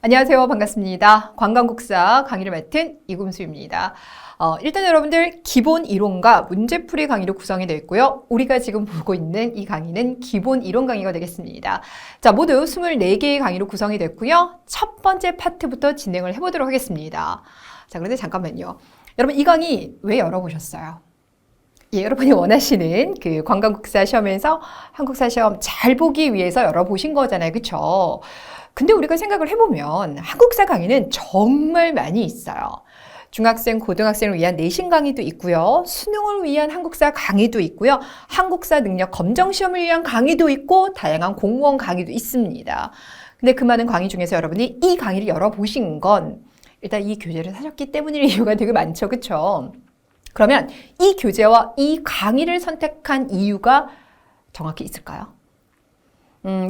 안녕하세요. 반갑습니다. 관광국사 강의를 맡은 이금수입니다. 일단 여러분들 기본 이론과 문제풀이 강의로 구성이 되어 있고요. 우리가 지금 보고 있는 이 강의는 기본 이론 강의가 되겠습니다. 자, 모두 24개의 강의로 구성이 됐고요. 첫 번째 파트부터 진행을 해보도록 하겠습니다. 자, 그런데 잠깐만요. 여러분 이 강의 왜 열어보셨어요? 예, 여러분이 원하시는 그 관광국사 시험에서 한국사 시험 잘 보기 위해서 열어보신 거잖아요. 그쵸? 근데 우리가 생각을 해보면 한국사 강의는 정말 많이 있어요. 중학생, 고등학생을 위한 내신 강의도 있고요. 수능을 위한 한국사 강의도 있고요. 한국사 능력 검정 시험을 위한 강의도 있고 다양한 공무원 강의도 있습니다. 근데 그 많은 강의 중에서 여러분이 이 강의를 열어보신 건 일단 이 교재를 사셨기 때문일 이유가 되게 많죠. 그쵸? 그러면 이 교재와 이 강의를 선택한 이유가 정확히 있을까요?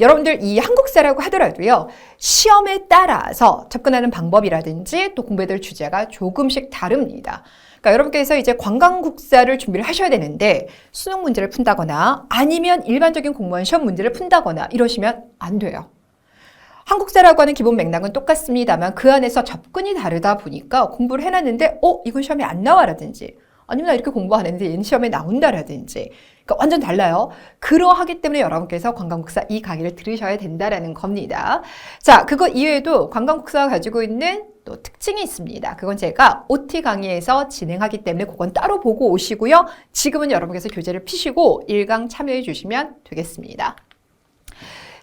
여러분들 이 한국사라고 하더라도요, 시험에 따라서 접근하는 방법이라든지 또 공부해야 될 주제가 조금씩 다릅니다. 그러니까 여러분께서 이제 관광국사를 준비를 하셔야 되는데 수능 문제를 푼다거나 아니면 일반적인 공무원 시험 문제를 푼다거나 이러시면 안 돼요. 한국사라고 하는 기본 맥락은 똑같습니다만 그 안에서 접근이 다르다 보니까 공부를 해놨는데 이건 시험에 안 나와라든지 아니면 나 이렇게 공부 안 했는데 얘는 시험에 나온다라든지 그러니까 완전 달라요. 그러하기 때문에 여러분께서 관광국사 이 강의를 들으셔야 된다라는 겁니다. 자, 그거 이외에도 관광국사가 가지고 있는 또 특징이 있습니다. 그건 제가 OT 강의에서 진행하기 때문에 그건 따로 보고 오시고요. 지금은 여러분께서 교재를 피시고 1강 참여해 주시면 되겠습니다.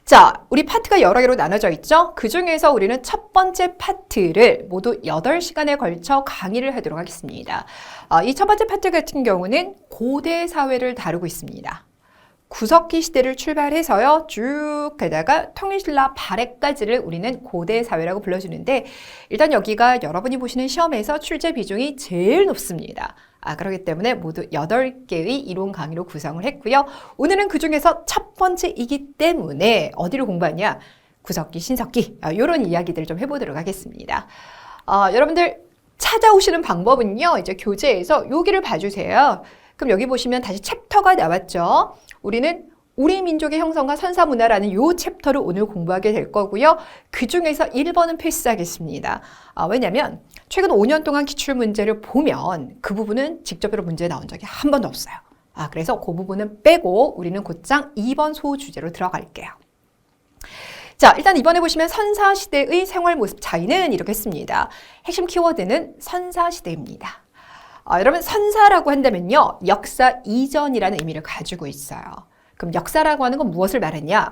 자, 우리 파트가 여러 개로 나눠져 있죠? 그 중에서 우리는 첫 번째 파트를 모두 8시간에 걸쳐 강의를 하도록 하겠습니다. 이 첫 번째 파트 같은 경우는 고대 사회를 다루고 있습니다. 구석기 시대를 출발해서요, 쭉 가다가 통일신라 발해까지를 우리는 고대 사회라고 불러주는데, 일단 여기가 여러분이 보시는 시험에서 출제 비중이 제일 높습니다. 그렇기 때문에 모두 8개의 이론 강의로 구성을 했고요. 오늘은 그 중에서 첫 번째이기 때문에 어디를 공부하냐? 구석기, 신석기, 이런 이야기들을 좀 해보도록 하겠습니다. 여러분들 찾아오시는 방법은요, 이제 교재에서 여기를 봐주세요. 그럼 여기 보시면 다시 챕터가 나왔죠. 우리는 우리 민족의 형성과 선사문화라는 이 챕터를 오늘 공부하게 될 거고요. 그 중에서 1번은 패스하겠습니다. 왜냐하면 최근 5년 동안 기출문제를 보면 그 부분은 직접으로 문제에 나온 적이 한 번도 없어요. 그래서 그 부분은 빼고 우리는 곧장 2번 소주제로 들어갈게요. 자, 일단 이번에 보시면 선사시대의 생활 모습 차이는 이렇게 했습니다. 핵심 키워드는 선사시대입니다. 여러분 선사라고 한다면요, 역사 이전이라는 의미를 가지고 있어요. 그럼 역사라고 하는 건 무엇을 말하냐?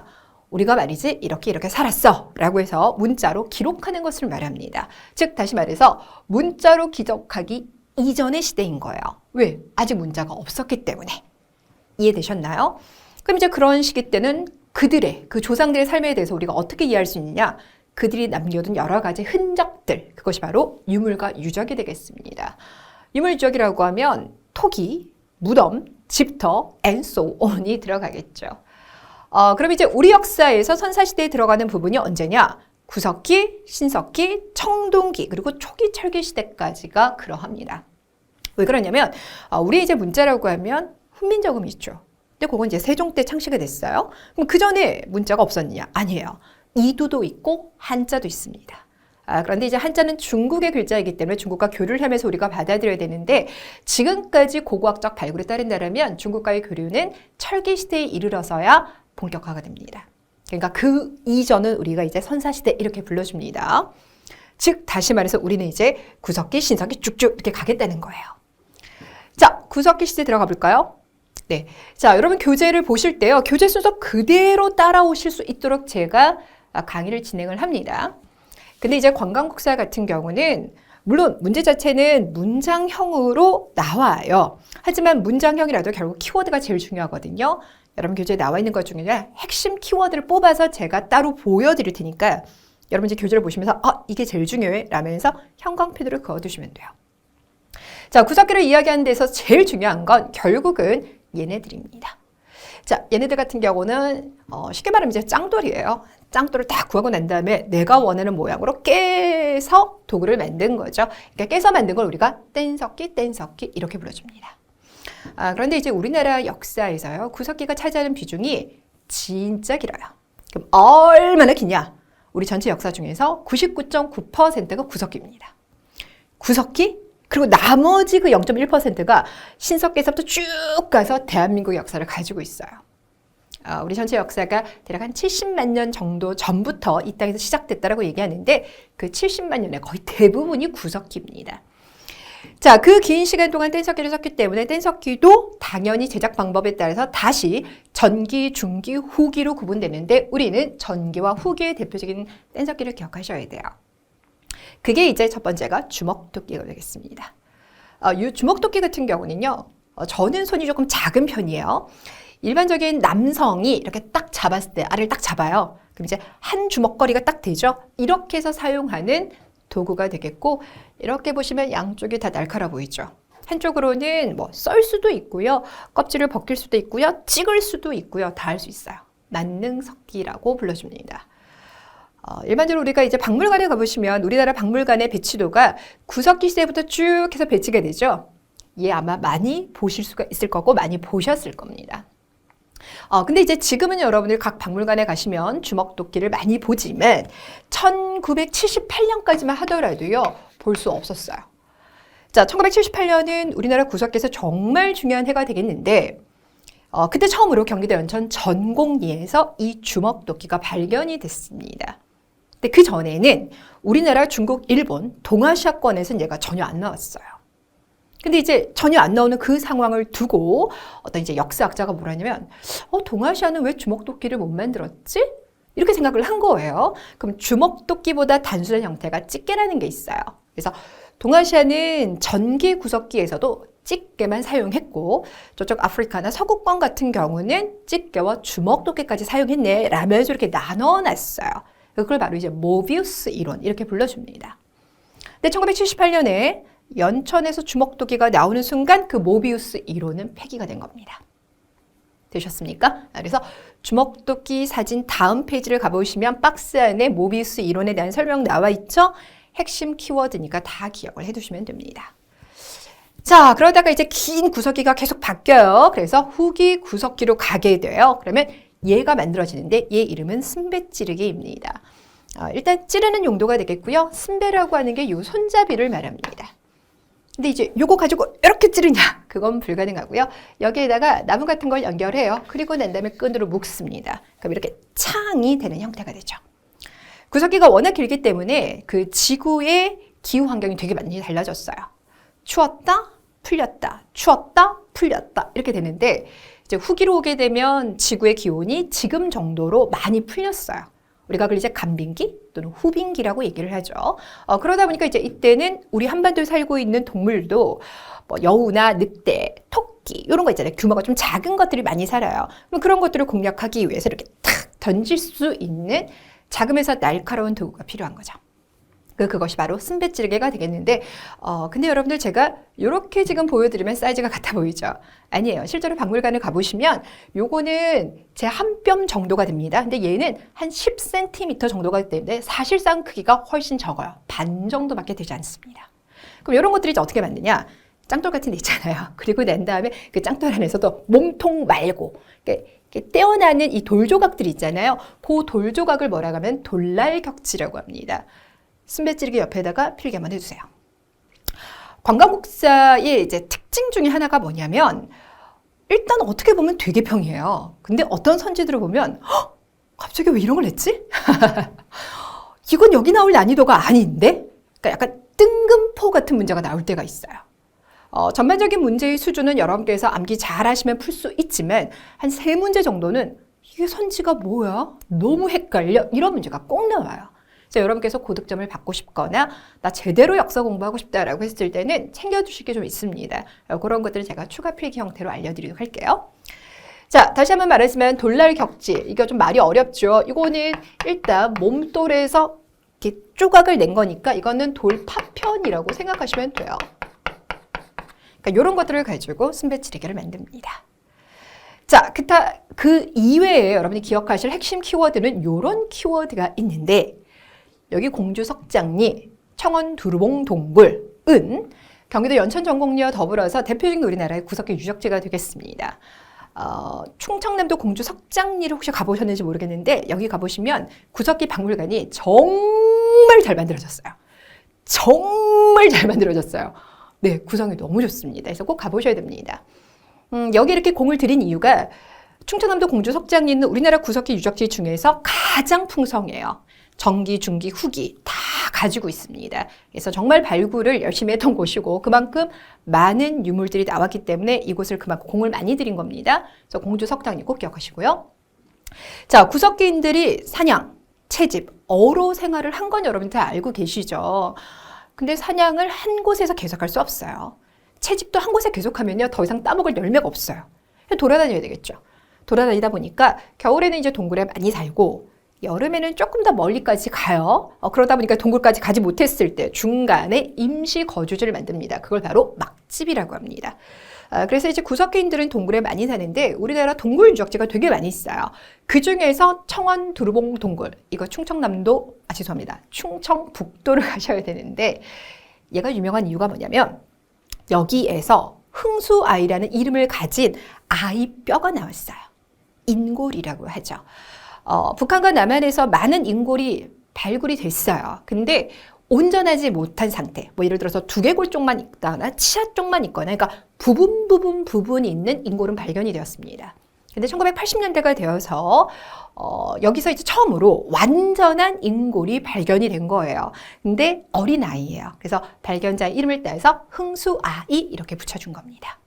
우리가 말이지 이렇게 살았어 라고 해서 문자로 기록하는 것을 말합니다. 즉 다시 말해서 문자로 기록하기 이전의 시대인 거예요. 왜? 아직 문자가 없었기 때문에. 이해되셨나요? 그럼 이제 그런 시기 때는 그들의 그 조상들의 삶에 대해서 우리가 어떻게 이해할 수 있느냐? 그들이 남겨둔 여러 가지 흔적들, 그것이 바로 유물과 유적이 되겠습니다. 유물 유적이라고 하면 토기, 무덤, 집터, and so on이 들어가겠죠. 그럼 이제 우리 역사에서 선사시대에 들어가는 부분이 언제냐? 구석기, 신석기, 청동기, 그리고 초기 철기 시대까지가 그러합니다. 왜 그러냐면, 우리 이제 문자라고 하면 훈민정음이 있죠. 근데 그건 이제 세종 때 창시가 됐어요. 그럼 그 전에 문자가 없었느냐? 아니에요. 이두도 있고 한자도 있습니다. 그런데 이제 한자는 중국의 글자이기 때문에 중국과 교류를 하면서 우리가 받아들여야 되는데 지금까지 고고학적 발굴에 따른다면 중국과의 교류는 철기 시대에 이르러서야 본격화가 됩니다. 그러니까 그 이전은 우리가 이제 선사시대 이렇게 불러줍니다. 즉 다시 말해서 우리는 이제 구석기, 신석기 쭉쭉 이렇게 가겠다는 거예요. 자, 구석기 시대 들어가 볼까요? 네, 자 여러분 교재를 보실 때요, 교재 순서 그대로 따라오실 수 있도록 제가 강의를 진행을 합니다. 근데 이제 관광국사 같은 경우는 물론 문제 자체는 문장형으로 나와요. 하지만 문장형이라도 결국 키워드가 제일 중요하거든요. 여러분 교재에 나와 있는 것 중에 핵심 키워드를 뽑아서 제가 따로 보여드릴 테니까 여러분 이제 교재를 보시면서 이게 제일 중요해 라면서 형광펜으로 그어두시면 돼요. 자, 구석기를 이야기하는 데서 제일 중요한 건 결국은 얘네들입니다. 자, 얘네들 같은 경우는 쉽게 말하면 이제 짱돌이에요. 짱돌을 딱 구하고 난 다음에 내가 원하는 모양으로 깨서 도구를 만든 거죠. 그러니까 깨서 만든 걸 우리가 뗀석기, 뗀석기 이렇게 불러줍니다. 그런데 이제 우리나라 역사에서요, 구석기가 차지하는 비중이 진짜 길어요. 그럼 얼마나 기냐? 우리 전체 역사 중에서 99.9%가 구석기입니다. 구석기? 그리고 나머지 그 0.1%가 신석기에서부터 쭉 가서 대한민국 역사를 가지고 있어요. 우리 전체 역사가 대략 한 70만 년 정도 전부터 이 땅에서 시작됐다라고 얘기하는데 그 70만 년의 거의 대부분이 구석기입니다. 자, 그 긴 시간 동안 뗀석기를 썼기 때문에 뗀석기도 당연히 제작 방법에 따라서 다시 전기, 중기, 후기로 구분되는데 우리는 전기와 후기의 대표적인 뗀석기를 기억하셔야 돼요. 그게 이제 첫 번째가 주먹도끼가 되겠습니다. 이 주먹도끼 같은 경우는요, 저는 손이 조금 작은 편이에요. 일반적인 남성이 이렇게 딱 잡았을 때, 알을 딱 잡아요. 그럼 이제 한 주먹거리가 딱 되죠? 이렇게 해서 사용하는 도구가 되겠고, 이렇게 보시면 양쪽이 다 날카로워 보이죠? 한쪽으로는 뭐 썰 수도 있고요, 껍질을 벗길 수도 있고요, 찍을 수도 있고요, 다 할 수 있어요. 만능석기라고 불러줍니다. 일반적으로 우리가 이제 박물관에 가보시면 우리나라 박물관의 배치도가 구석기 시대부터 쭉 해서 배치가 되죠. 예, 아마 많이 보실 수가 있을 거고 많이 보셨을 겁니다. 근데 이제 지금은 여러분들 각 박물관에 가시면 주먹도끼를 많이 보지만 1978년까지만 하더라도요, 볼 수 없었어요. 자, 1978년은 우리나라 구석기에서 정말 중요한 해가 되겠는데, 그때 처음으로 경기도 연천 전곡리에서 이 주먹도끼가 발견이 됐습니다. 근데 그 전에는 우리나라, 중국, 일본, 동아시아권에서는 얘가 전혀 안 나왔어요. 근데 이제 전혀 안 나오는 그 상황을 두고 어떤 이제 역사학자가 뭐라냐면, 동아시아는 왜 주먹도끼를 못 만들었지? 이렇게 생각을 한 거예요. 그럼 주먹도끼보다 단순한 형태가 집게라는 게 있어요. 그래서 동아시아는 전기 구석기에서도 집게만 사용했고 저쪽 아프리카나 서구권 같은 경우는 집게와 주먹도끼까지 사용했네 라면서 이렇게 나눠놨어요. 그걸 바로 이제 모비우스 이론 이렇게 불러줍니다. 근데 1978년에 연천에서 주먹도끼가 나오는 순간 그 모비우스 이론은 폐기가 된 겁니다. 되셨습니까? 그래서 주먹도끼 사진 다음 페이지를 가보시면 박스 안에 모비우스 이론에 대한 설명 나와 있죠? 핵심 키워드니까 다 기억을 해두시면 됩니다. 자, 그러다가 이제 긴 구석기가 계속 바뀌어요. 그래서 후기 구석기로 가게 돼요. 그러면 얘가 만들어지는데 얘 이름은 승배찌르기입니다. 일단 찌르는 용도가 되겠고요. 승배라고 하는 게 이 손잡이를 말합니다. 근데 이제 요거 가지고 이렇게 찌르냐? 그건 불가능하고요. 여기에다가 나무 같은 걸 연결해요. 그리고 난 다음에 끈으로 묶습니다. 그럼 이렇게 창이 되는 형태가 되죠. 구석기가 워낙 길기 때문에 그 지구의 기후 환경이 되게 많이 달라졌어요. 추웠다, 풀렸다, 추웠다, 풀렸다 이렇게 되는데 이제 후기로 오게 되면 지구의 기온이 지금 정도로 많이 풀렸어요. 우리가 그걸 이제 간빙기 또는 후빙기라고 얘기를 하죠. 그러다 보니까 이제 이때는 우리 한반도에 살고 있는 동물도 뭐 여우나 늑대, 토끼 이런 거 있잖아요. 규모가 좀 작은 것들이 많이 살아요. 그럼 그런 것들을 공략하기 위해서 이렇게 탁 던질 수 있는 작으면서 날카로운 도구가 필요한 거죠. 그것이 바로 승배찌르기가 되겠는데 근데 여러분들 제가 이렇게 지금 보여드리면 사이즈가 같아 보이죠? 아니에요. 실제로 박물관을 가보시면 요거는 제 한 뼘 정도가 됩니다. 근데 얘는 한 10cm 정도가 되는데 사실상 크기가 훨씬 적어요. 반 정도밖에 되지 않습니다. 그럼 이런 것들이 이제 어떻게 만드냐? 짱돌 같은 데 있잖아요. 그리고 난 다음에 그 짱돌 안에서도 몸통 말고 이렇게 떼어나는 이 돌조각들이 있잖아요. 그 돌조각을 뭐라고 하면 돌날격지라고 합니다. 승배찌르기 옆에다가 필기 한번 해주세요. 관광국사의 이제 특징 중에 하나가 뭐냐면 일단 어떻게 보면 되게 평이에요. 근데 어떤 선지들을 보면 갑자기 왜 이런 걸 냈지? 이건 여기 나올 난이도가 아닌데? 그러니까 약간 뜬금포 같은 문제가 나올 때가 있어요. 전반적인 문제의 수준은 여러분께서 암기 잘 하시면 풀 수 있지만 한 3문제 정도는 이게 선지가 뭐야? 너무 헷갈려? 이런 문제가 꼭 나와요. 여러분께서 고득점을 받고 싶거나 나 제대로 역사 공부하고 싶다라고 했을 때는 챙겨주실 게 좀 있습니다. 그런 것들을 제가 추가 필기 형태로 알려드리도록 할게요. 자, 다시 한번 말하지만 돌날격지, 이거 좀 말이 어렵죠. 이거는 일단 몸돌에서 이렇게 조각을 낸 거니까 이거는 돌파편이라고 생각하시면 돼요. 그러니까 이런 것들을 가지고 승배찌르기를 만듭니다. 자, 그 이외에 여러분이 기억하실 핵심 키워드는 이런 키워드가 있는데 여기 공주 석장리, 청원 두루봉 동굴, 은, 경기도 연천 전곡리와 더불어서 대표적인 우리나라의 구석기 유적지가 되겠습니다. 충청남도 공주 석장리를 혹시 가보셨는지 모르겠는데 여기 가보시면 구석기 박물관이 정말 잘 만들어졌어요. 정말 잘 만들어졌어요. 네, 구성이 너무 좋습니다. 그래서 꼭 가보셔야 됩니다. 여기 이렇게 공을 들인 이유가 충청남도 공주 석장리는 우리나라 구석기 유적지 중에서 가장 풍성해요. 전기, 중기, 후기 다 가지고 있습니다. 그래서 정말 발굴을 열심히 했던 곳이고 그만큼 많은 유물들이 나왔기 때문에 이곳을 그만큼 공을 많이 들인 겁니다. 그래서 공주 석장리 꼭 기억하시고요. 자, 구석기인들이 사냥, 채집, 어로 생활을 한 건 여러분 다 알고 계시죠? 근데 사냥을 한 곳에서 계속할 수 없어요. 채집도 한 곳에 계속하면요 더 이상 따먹을 열매가 없어요. 돌아다녀야 되겠죠. 돌아다니다 보니까 겨울에는 이제 동굴에 많이 살고 여름에는 조금 더 멀리까지 가요. 그러다 보니까 동굴까지 가지 못했을 때 중간에 임시 거주지를 만듭니다. 그걸 바로 막집이라고 합니다. 그래서 이제 구석기인들은 동굴에 많이 사는데 우리나라 동굴 유적지가 되게 많이 있어요. 그 중에서 청원 두루봉 동굴, 이거 충청남도, 죄송합니다. 충청북도를 가셔야 되는데 얘가 유명한 이유가 뭐냐면 여기에서 흥수아이라는 이름을 가진 아이 뼈가 나왔어요. 인골이라고 하죠. 북한과 남한에서 많은 인골이 발굴이 됐어요. 근데 온전하지 못한 상태, 뭐 예를 들어서 두개골 쪽만 있거나 치아 쪽만 있거나, 그러니까 부분이 있는 인골은 발견이 되었습니다. 근데 1980년대가 되어서 여기서 이제 처음으로 완전한 인골이 발견이 된 거예요. 근데 어린 아이예요. 그래서 발견자의 이름을 따서 흥수아이 이렇게 붙여준 겁니다.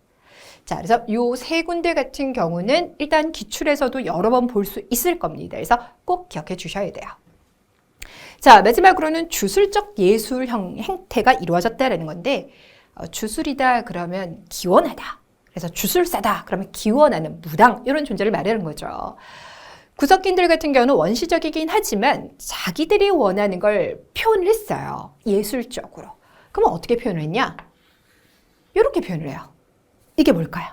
자, 그래서 요 세 군데 같은 경우는 일단 기출에서도 여러 번 볼 수 있을 겁니다. 그래서 꼭 기억해 주셔야 돼요. 자, 마지막으로는 주술적 예술형 행태가 이루어졌다라는 건데 주술이다 그러면 기원하다. 그래서 주술사다 그러면 기원하는 무당 이런 존재를 말하는 거죠. 구석기인들 같은 경우는 원시적이긴 하지만 자기들이 원하는 걸 표현을 했어요. 예술적으로. 그럼 어떻게 표현을 했냐? 이렇게 표현을 해요. 이게 뭘까요?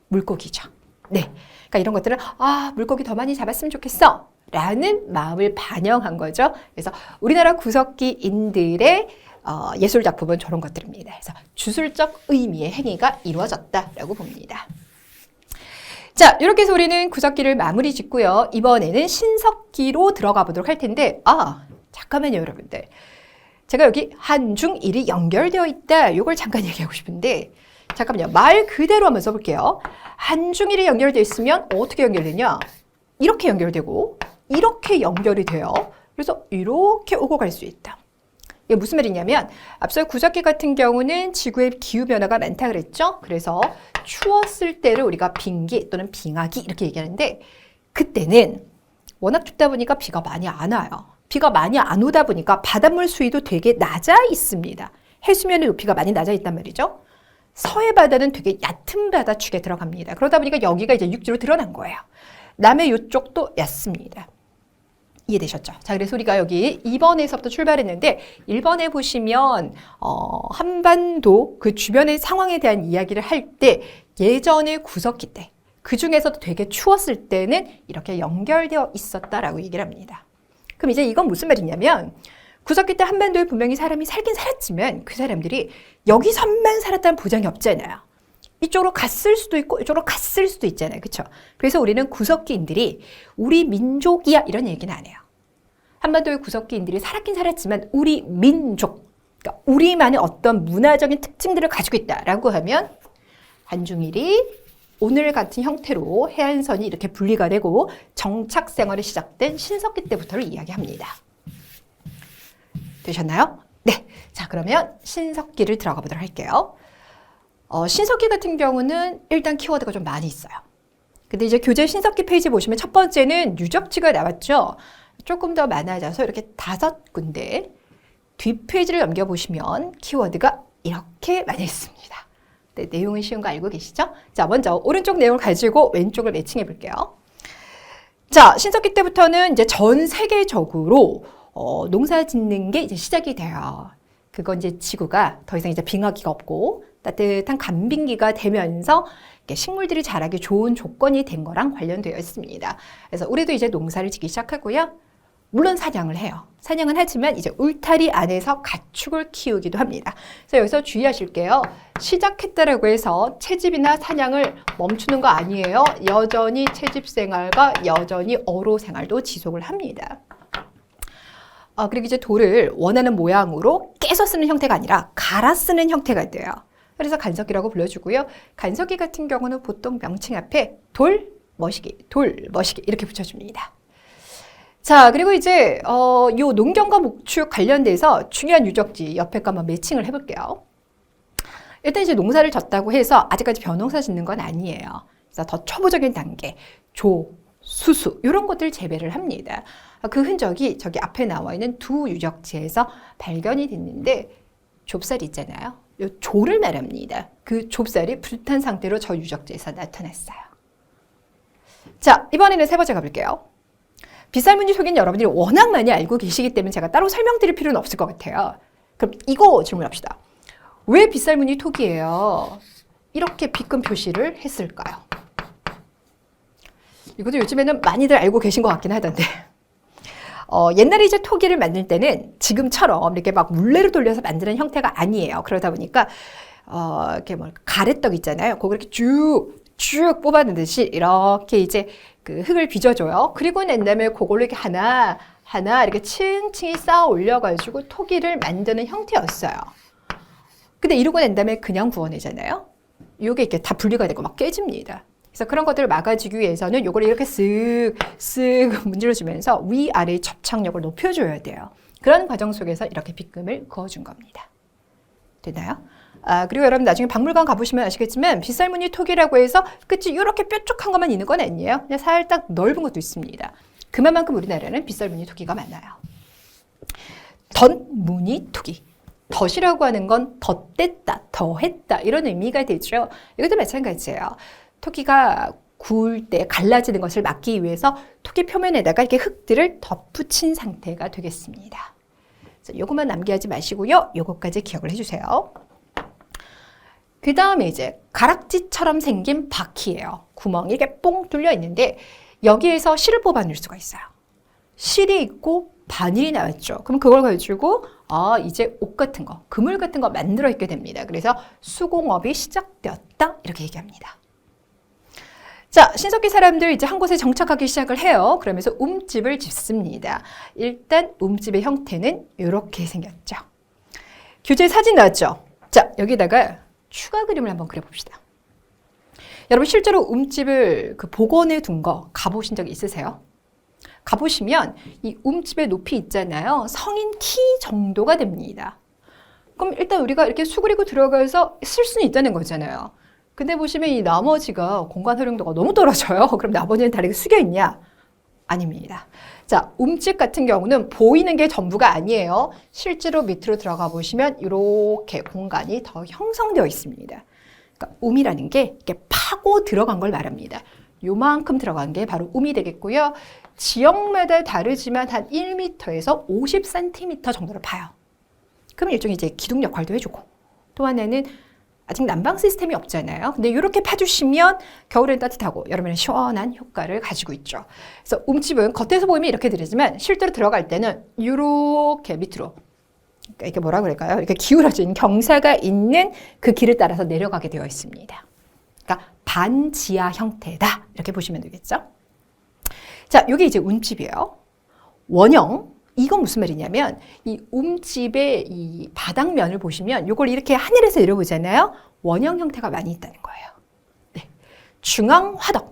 물고기죠. 네. 그러니까 이런 것들은 물고기 더 많이 잡았으면 좋겠어 라는 마음을 반영한 거죠. 그래서 우리나라 구석기인들의 예술 작품은 저런 것들입니다. 그래서 주술적 의미의 행위가 이루어졌다라고 봅니다. 자, 이렇게 해서 우리는 구석기를 마무리 짓고요. 이번에는 신석기로 들어가 보도록 할 텐데 잠깐만요, 여러분들. 제가 여기 한중일이 연결되어 있다. 이걸 잠깐 얘기하고 싶은데 잠깐만요. 말 그대로 한번 써볼게요. 한중일이 연결되어 있으면 어떻게 연결되냐? 이렇게 연결되고 이렇게 연결이 돼요. 그래서 이렇게 오고 갈 수 있다. 이게 무슨 말이냐면 앞서 구석기 같은 경우는 지구의 기후변화가 많다 그랬죠? 그래서 추웠을 때를 우리가 빙기 또는 빙하기 이렇게 얘기하는데 그때는 워낙 춥다 보니까 비가 많이 안 와요. 비가 많이 안 오다 보니까 바닷물 수위도 되게 낮아 있습니다. 해수면의 높이가 많이 낮아 있단 말이죠. 서해 바다는 되게 얕은 바다축에 들어갑니다. 그러다 보니까 여기가 이제 육지로 드러난 거예요. 남해 이쪽도 얕습니다. 이해되셨죠? 자, 그래서 우리가 여기 2번에서부터 출발했는데 1번에 보시면 한반도 그 주변의 상황에 대한 이야기를 할 때 예전의 구석기 때 그 중에서도 되게 추웠을 때는 이렇게 연결되어 있었다라고 얘기를 합니다. 그럼 이제 이건 무슨 말이냐면 구석기 때 한반도에 분명히 사람이 살긴 살았지만 그 사람들이 여기서만 살았다는 보장이 없잖아요. 이쪽으로 갔을 수도 있고 이쪽으로 갔을 수도 있잖아요. 그렇죠? 그래서 우리는 구석기인들이 우리 민족이야 이런 얘기는 안 해요. 한반도의 구석기인들이 살았긴 살았지만 우리 민족, 그러니까 우리만의 어떤 문화적인 특징들을 가지고 있다라고 하면 한중일이 오늘 같은 형태로 해안선이 이렇게 분리가 되고 정착 생활이 시작된 신석기 때부터를 이야기합니다. 되셨나요? 네. 자, 그러면 신석기를 들어가 보도록 할게요. 신석기 같은 경우는 일단 키워드가 좀 많이 있어요. 근데 이제 교재 신석기 페이지 보시면 첫 번째는 유적지가 나왔죠. 조금 더 많아져서 이렇게 5군데. 뒷페이지를 넘겨보시면 키워드가 이렇게 많이 있습니다. 네, 내용은 쉬운 거 알고 계시죠? 자, 먼저 오른쪽 내용을 가지고 왼쪽을 매칭해 볼게요. 자, 신석기 때부터는 이제 전 세계적으로 농사 짓는 게 이제 시작이 돼요. 그건 이제 지구가 더 이상 이제 빙하기가 없고 따뜻한 간빙기가 되면서 식물들이 자라기 좋은 조건이 된 거랑 관련되어 있습니다. 그래서 우리도 이제 농사를 짓기 시작하고요. 물론 사냥을 해요. 사냥은 하지만 이제 울타리 안에서 가축을 키우기도 합니다. 그래서 여기서 주의하실게요. 시작했다라고 해서 채집이나 사냥을 멈추는 거 아니에요. 여전히 채집 생활과 여전히 어로 생활도 지속을 합니다. 그리고 이제 돌을 원하는 모양으로 깨서 쓰는 형태가 아니라 갈아 쓰는 형태가 돼요. 그래서 간석기라고 불러주고요. 간석기 같은 경우는 보통 명칭 앞에 돌, 머시기, 돌, 머시기 이렇게 붙여줍니다. 자, 그리고 이제 요 농경과 목축 관련돼서 중요한 유적지 옆에 거 한번 매칭을 해볼게요. 일단 이제 농사를 졌다고 해서 아직까지 벼농사 짓는 건 아니에요. 그래서 더 초보적인 단계, 조, 수수 이런 것들 재배를 합니다. 그 흔적이 저기 앞에 나와 있는 두 유적지에서 발견이 됐는데 좁쌀이 있잖아요. 요 조를 말합니다. 그 좁쌀이 불탄 상태로 저 유적지에서 나타났어요. 자, 이번에는 세 번째 가볼게요. 빗살무늬 토기는 여러분들이 워낙 많이 알고 계시기 때문에 제가 따로 설명드릴 필요는 없을 것 같아요. 그럼 이거 질문합시다. 왜 빗살무늬 토기예요? 이렇게 빗금 표시를 했을까요? 이것도 요즘에는 많이들 알고 계신 것 같긴 하던데. 옛날에 이제 토기를 만들 때는 지금처럼 이렇게 막 물레로 돌려서 만드는 형태가 아니에요. 그러다 보니까 이렇게 뭐 가래떡 있잖아요. 그거 이렇게 쭉 뽑아내듯이 이렇게 이제 그 흙을 빚어줘요. 그리고 난 다음에 그걸로 이렇게 하나 이렇게 층층이 쌓아 올려가지고 토기를 만드는 형태였어요. 근데 이러고 난 다음에 그냥 구워내잖아요. 이게 이렇게 다 분리가 되고 막 깨집니다. 그래서 그런 것들을 막아주기 위해서는 이걸 이렇게 쓱 문질러주면서 위아래의 접착력을 높여줘야 돼요. 그런 과정 속에서 이렇게 빗금을 그어준 겁니다. 되나요? 그리고 여러분 나중에 박물관 가보시면 아시겠지만 빗살무늬 토기라고 해서 끝이 이렇게 뾰족한 것만 있는 건 아니에요. 그냥 살짝 넓은 것도 있습니다. 그만큼 우리나라는 빗살무늬 토기가 많아요. 덧무늬 토기. 덧이라고 하는 건 덧댔다, 더했다 이런 의미가 되죠. 이것도 마찬가지예요. 토기가 구울 때 갈라지는 것을 막기 위해서 토기 표면에다가 이렇게 흙들을 덧붙인 상태가 되겠습니다. 요것만 남기하지 마시고요. 요것까지 기억을 해주세요. 그 다음에 이제 가락지처럼 생긴 바퀴예요. 구멍이 이렇게 뽕 뚫려 있는데 여기에서 실을 뽑아낼 수가 있어요. 실이 있고 바늘이 나왔죠. 그럼 그걸 가지고 이제 옷 같은 거, 그물 같은 거 만들어 있게 됩니다. 그래서 수공업이 시작되었다 이렇게 얘기합니다. 자, 신석기 사람들 이제 한 곳에 정착하기 시작을 해요. 그러면서 움집을 짓습니다. 일단 움집의 형태는 이렇게 생겼죠. 교재 사진 나왔죠? 자, 여기다가 추가 그림을 한번 그려봅시다. 여러분 실제로 움집을 복원해 둔 거 가보신 적 있으세요? 가보시면 이 움집의 높이 있잖아요. 성인 키 정도가 됩니다. 그럼 일단 우리가 이렇게 수그리고 들어가서 쓸 수는 있다는 거잖아요. 근데 보시면 이 나머지가 공간 활용도가 너무 떨어져요. 그럼 나머지는 다리가 숙여 있냐? 아닙니다. 자, 움집 같은 경우는 보이는 게 전부가 아니에요. 실제로 밑으로 들어가 보시면 이렇게 공간이 더 형성되어 있습니다. 그러니까 움이라는 게 이렇게 파고 들어간 걸 말합니다. 요만큼 들어간 게 바로 움이 되겠고요. 지역마다 다르지만 한 1m에서 50cm 정도를 파요. 그럼 일종의 이제 기둥 역할도 해주고 또 하나는 아직 난방 시스템이 없잖아요. 근데 이렇게 파주시면 겨울엔 따뜻하고 여름에는 시원한 효과를 가지고 있죠. 그래서 움집은 겉에서 보이면 이렇게 들리지만 실제로 들어갈 때는 이렇게 밑으로 그러니까 이게 뭐라 그럴까요? 이렇게 기울어진 경사가 있는 그 길을 따라서 내려가게 되어 있습니다. 그러니까 반지하 형태다 이렇게 보시면 되겠죠. 자, 이게 이제 움집이에요. 원형. 이건 무슨 말이냐면 이 움집의 이 바닥면을 보시면 이걸 이렇게 하늘에서 내려보잖아요. 원형 형태가 많이 있다는 거예요. 네. 중앙 화덕.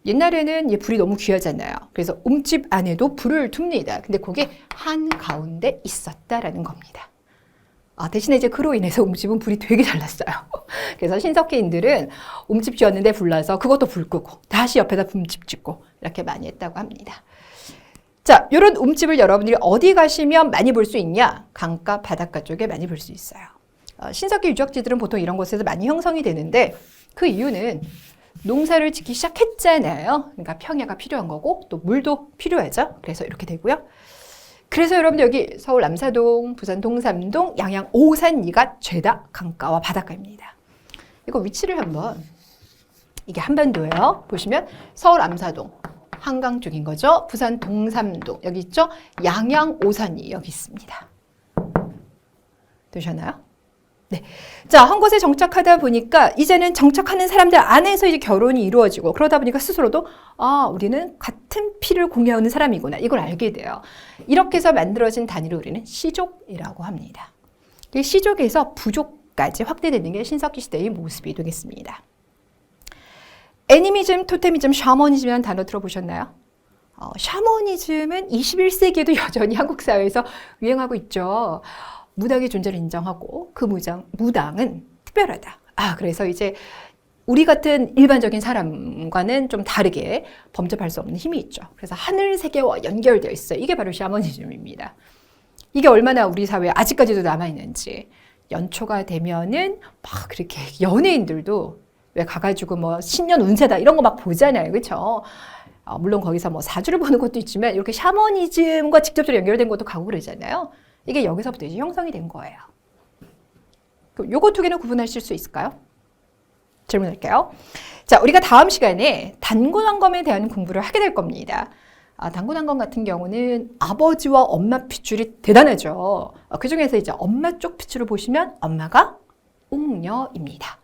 옛날에는 불이 너무 귀하잖아요. 그래서 움집 안에도 불을 둡니다. 근데 그게 한가운데 있었다라는 겁니다. 대신에 이제 그로 인해서 움집은 불이 되게 잘 났어요. 그래서 신석기인들은 움집 지었는데 불 나서 그것도 불 끄고 다시 옆에다 움집 짓고 이렇게 많이 했다고 합니다. 자, 이런 움집을 여러분들이 어디 가시면 많이 볼 수 있냐? 강가, 바닷가 쪽에 많이 볼 수 있어요. 신석기 유적지들은 보통 이런 곳에서 많이 형성이 되는데 그 이유는 농사를 짓기 시작했잖아요. 그러니까 평야가 필요한 거고 또 물도 필요하죠. 그래서 이렇게 되고요. 그래서 여러분들 여기 서울 남사동, 부산 동삼동, 양양 오산리가 죄다 강가와 바닷가입니다. 이거 위치를 한번 이게 한반도예요. 보시면 서울 남사동 한강 쪽인 거죠. 부산 동삼동 여기 있죠. 양양 오산이 여기 있습니다. 되셨나요? 네. 자, 한 곳에 정착하다 보니까 이제는 정착하는 사람들 안에서 이제 결혼이 이루어지고 그러다 보니까 스스로도 우리는 같은 피를 공유하는 사람이구나. 이걸 알게 돼요. 이렇게 해서 만들어진 단위를 우리는 시족이라고 합니다. 이 시족에서 부족까지 확대되는 게 신석기 시대의 모습이 되겠습니다. 애니미즘, 토테미즘, 샤머니즘이라는 단어 들어보셨나요? 샤머니즘은 21세기에도 여전히 한국 사회에서 유행하고 있죠. 무당의 존재를 인정하고 그 무당은 특별하다. 그래서 이제 우리 같은 일반적인 사람과는 좀 다르게 범접할 수 없는 힘이 있죠. 그래서 하늘 세계와 연결되어 있어요. 이게 바로 샤머니즘입니다. 이게 얼마나 우리 사회에 아직까지도 남아있는지. 연초가 되면은 막 그렇게 연예인들도 왜 가가지고 뭐 신년 운세다 이런 거 막 보잖아요. 그렇죠? 물론 거기서 뭐 사주를 보는 것도 있지만 이렇게 샤머니즘과 직접적으로 연결된 것도 가고 그러잖아요. 이게 여기서부터 이제 형성이 된 거예요. 요거 두 개는 구분하실 수 있을까요? 질문할게요. 자, 우리가 다음 시간에 단군왕검에 대한 공부를 하게 될 겁니다. 단군왕검 같은 경우는 아버지와 엄마 핏줄이 대단하죠. 그 중에서 이제 엄마 쪽 핏줄을 보시면 엄마가 옥녀입니다.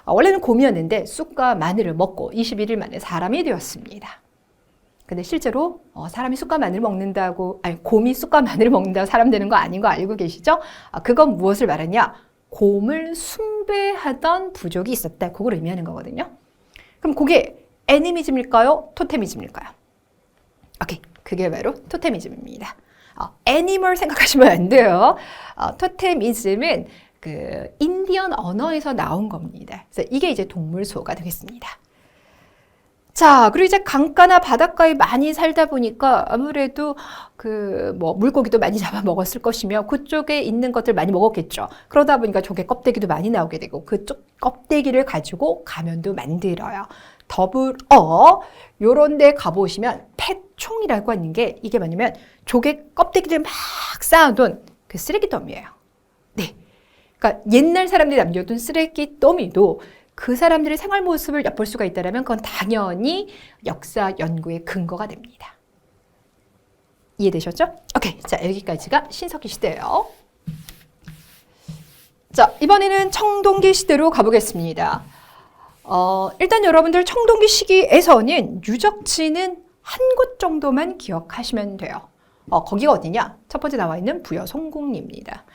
원래는 곰이었는데 쑥과 마늘을 먹고 21일 만에 사람이 되었습니다. 근데 실제로 사람이 쑥과 마늘을 먹는다고, 곰이 쑥과 마늘을 먹는다고 사람 되는 거 아닌 거 알고 계시죠? 그건 무엇을 말하냐? 곰을 숭배하던 부족이 있었다. 그걸 의미하는 거거든요. 그럼 그게 애니미즘일까요? 토테미즘일까요? 오케이, 그게 바로 토테미즘입니다. 애니멀 생각하시면 안 돼요. 토테미즘은 그 인디언 언어에서 나온 겁니다. 그래서 이게 이제 동물소가 되겠습니다. 자, 그리고 이제 강가나 바닷가에 많이 살다 보니까 아무래도 그 뭐 물고기도 많이 잡아 먹었을 것이며 그쪽에 있는 것들 많이 먹었겠죠. 그러다 보니까 조개 껍데기도 많이 나오게 되고 그쪽 껍데기를 가지고 가면도 만들어요. 더불어 요런 데 가보시면 폐총이라고 하는 게 이게 뭐냐면 조개 껍데기를 막 쌓아둔 그 쓰레기 더미예요. 네. 그러니까 옛날 사람들이 남겨둔 쓰레기 더미도 그 사람들의 생활 모습을 엿볼 수가 있다면 그건 당연히 역사 연구의 근거가 됩니다. 이해되셨죠? 오케이. 자, 여기까지가 신석기 시대예요. 자, 이번에는 청동기 시대로 가보겠습니다. 일단 여러분들 청동기 시기에서는 유적지는 한 곳 정도만 기억하시면 돼요. 거기가 어디냐? 첫 번째 나와 있는 부여 송곡리입니다.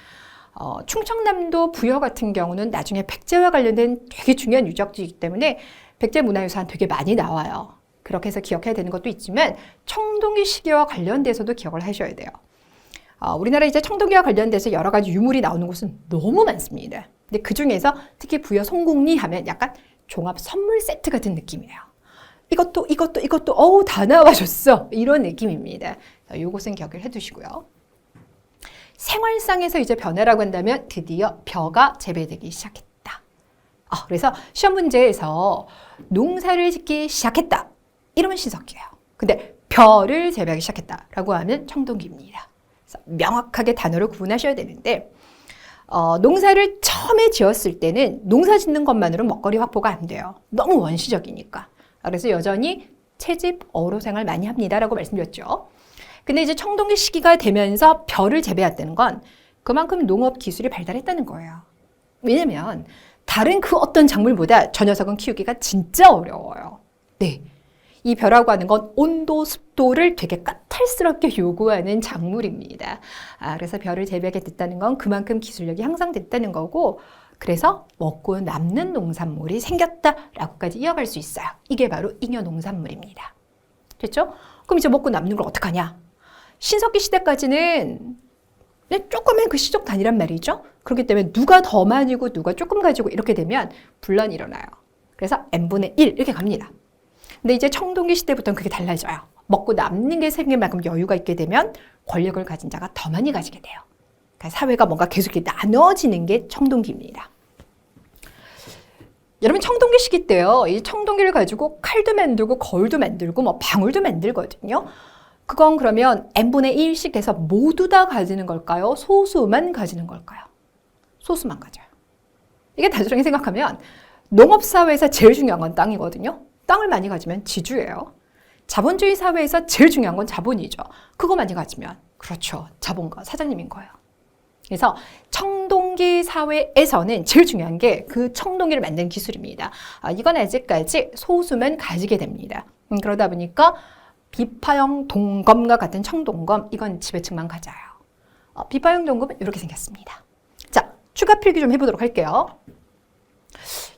충청남도 부여 같은 경우는 나중에 백제와 관련된 되게 중요한 유적지이기 때문에 백제 문화유산 되게 많이 나와요. 그렇게 해서 기억해야 되는 것도 있지만 청동기 시기와 관련돼서도 기억을 하셔야 돼요. 우리나라 이제 청동기와 관련돼서 여러 가지 유물이 나오는 곳은 너무 많습니다. 근데 그 중에서 특히 부여 송곡리 하면 약간 종합 선물 세트 같은 느낌이에요. 이것도 어우 다 나와줬어 이런 느낌입니다. 요것은 기억을 해두시고요. 생활상에서 이제 변화라고 한다면 드디어 벼가 재배되기 시작했다. 그래서 시험 문제에서 농사를 짓기 시작했다. 이러면 신석기예요. 근데 벼를 재배하기 시작했다라고 하면 청동기입니다. 그래서 명확하게 단어를 구분하셔야 되는데 농사를 처음에 지었을 때는 농사 짓는 것만으로 먹거리 확보가 안 돼요. 너무 원시적이니까. 그래서 여전히 채집, 어로 생활 많이 합니다라고 말씀드렸죠. 근데 이제 청동기 시기가 되면서 벼를 재배했다는 건 그만큼 농업 기술이 발달했다는 거예요. 왜냐면 다른 그 어떤 작물보다 저 녀석은 키우기가 진짜 어려워요. 네. 이 벼라고 하는 건 온도, 습도를 되게 까탈스럽게 요구하는 작물입니다. 그래서 벼를 재배하게 됐다는 건 그만큼 기술력이 향상됐다는 거고 그래서 먹고 남는 농산물이 생겼다라고까지 이어갈 수 있어요. 이게 바로 잉여 농산물입니다. 됐죠? 그럼 이제 먹고 남는 걸 어떡하냐? 신석기 시대까지는 조그만 그 시족 단위란 말이죠. 그렇기 때문에 누가 더 많이고 누가 조금 가지고 이렇게 되면 분란이 일어나요. 그래서 n분의 1 이렇게 갑니다. 근데 이제 청동기 시대부터는 그게 달라져요. 먹고 남는 게 생길 만큼 여유가 있게 되면 권력을 가진 자가 더 많이 가지게 돼요. 그러니까 사회가 뭔가 계속 이렇게 나눠지는 게 청동기입니다. 여러분 청동기 시기 때요. 이 청동기를 가지고 칼도 만들고 거울도 만들고 뭐 방울도 만들거든요. 그건 그러면 n분의 1씩 해서 모두 다 가지는 걸까요? 소수만 가지는 걸까요? 소수만 가져요. 이게 단순하게 생각하면 농업사회에서 제일 중요한 건 땅이거든요. 땅을 많이 가지면 지주예요. 자본주의 사회에서 제일 중요한 건 자본이죠. 그거 많이 가지면 그렇죠. 자본가, 사장님인 거예요. 그래서 청동기 사회에서는 제일 중요한 게 그 청동기를 만드는 기술입니다. 이건 아직까지 소수만 가지게 됩니다. 그러다 보니까 비파형 동검과 같은 청동검, 이건 지배층만 가져요. 비파형 동검은 이렇게 생겼습니다. 자, 추가 필기 좀 해보도록 할게요.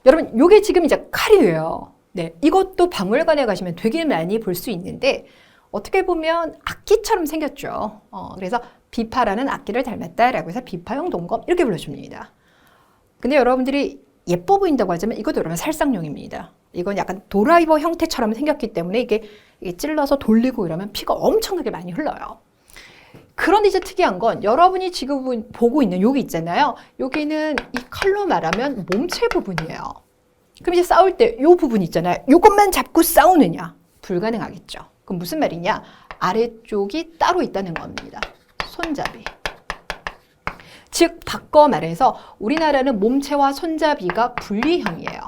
여러분, 이게 지금 이제 칼이에요. 네, 이것도 박물관에 가시면 되게 많이 볼 수 있는데 어떻게 보면 악기처럼 생겼죠. 그래서 비파라는 악기를 닮았다라고 해서 비파형 동검 이렇게 불러줍니다. 근데 여러분들이 예뻐 보인다고 하자면 이것도 여러분 살상용입니다. 이건 약간 도라이버 형태처럼 생겼기 때문에 이게 찔러서 돌리고 이러면 피가 엄청나게 많이 흘러요. 그런데 이제 특이한 건 여러분이 지금 보고 있는 여기 있잖아요. 여기는 이 칼로 말하면 몸체 부분이에요. 그럼 이제 싸울 때 이 부분 있잖아요. 이것만 잡고 싸우느냐? 불가능하겠죠. 그럼 무슨 말이냐? 아래쪽이 따로 있다는 겁니다. 손잡이. 즉 바꿔 말해서 우리나라는 몸체와 손잡이가 분리형이에요.